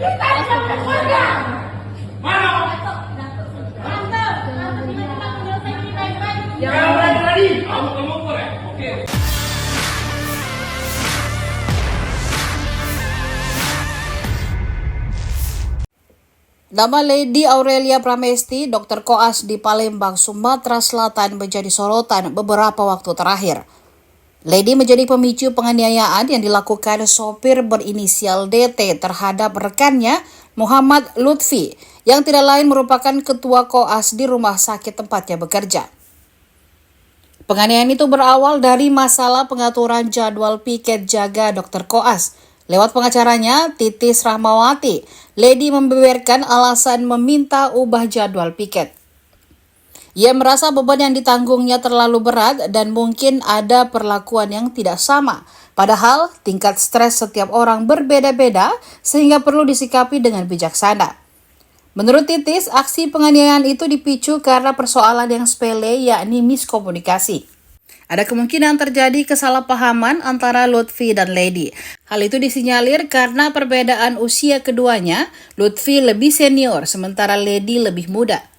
Kita sampai keluarga. Mana? Jangan berani. Kamu boleh. Oke. Nama Lady Aurelia Pramesti, dokter koas di Palembang, Sumatera Selatan menjadi sorotan beberapa waktu terakhir. Lady menjadi pemicu penganiayaan yang dilakukan sopir berinisial DT terhadap rekannya Muhammad Lutfi yang tidak lain merupakan ketua koas di rumah sakit tempatnya bekerja. Penganiayaan itu berawal dari masalah pengaturan jadwal piket jaga dokter koas. Lewat pengacaranya, Titis Rahmawati, Lady membeberkan alasan meminta ubah jadwal piket. Ia merasa beban yang ditanggungnya terlalu berat dan mungkin ada perlakuan yang tidak sama. Padahal tingkat stres setiap orang berbeda-beda sehingga perlu disikapi dengan bijaksana. Menurut Titis, aksi penganiayaan itu dipicu karena persoalan yang sepele yakni miskomunikasi. Ada kemungkinan terjadi kesalahpahaman antara Lutfi dan Lady. Hal itu disinyalir karena perbedaan usia keduanya, Lutfi lebih senior sementara Lady lebih muda.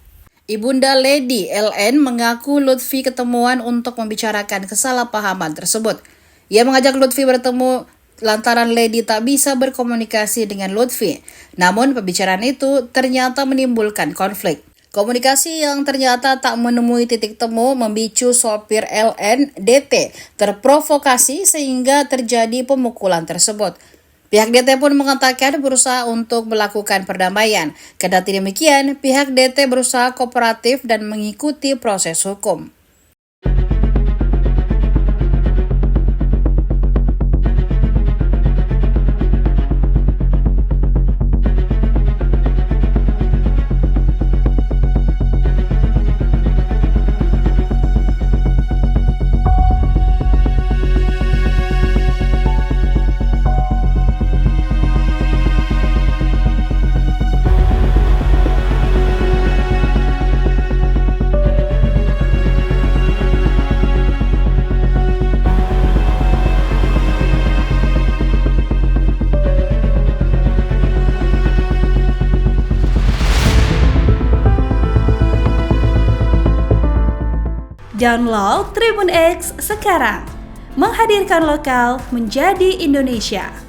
Ibunda Lady, LN, mengaku Lutfi ketemuan untuk membicarakan kesalahpahaman tersebut. Ia mengajak Lutfi bertemu lantaran Lady tak bisa berkomunikasi dengan Lutfi. Namun pembicaraan itu ternyata menimbulkan konflik. Komunikasi yang ternyata tak menemui titik temu memicu sopir LN DT terprovokasi sehingga terjadi pemukulan tersebut. Pihak DT pun mengatakan berusaha untuk melakukan perdamaian. Kendati demikian, pihak DT berusaha kooperatif dan mengikuti proses hukum. Download Tribun X sekarang, menghadirkan lokal menjadi Indonesia.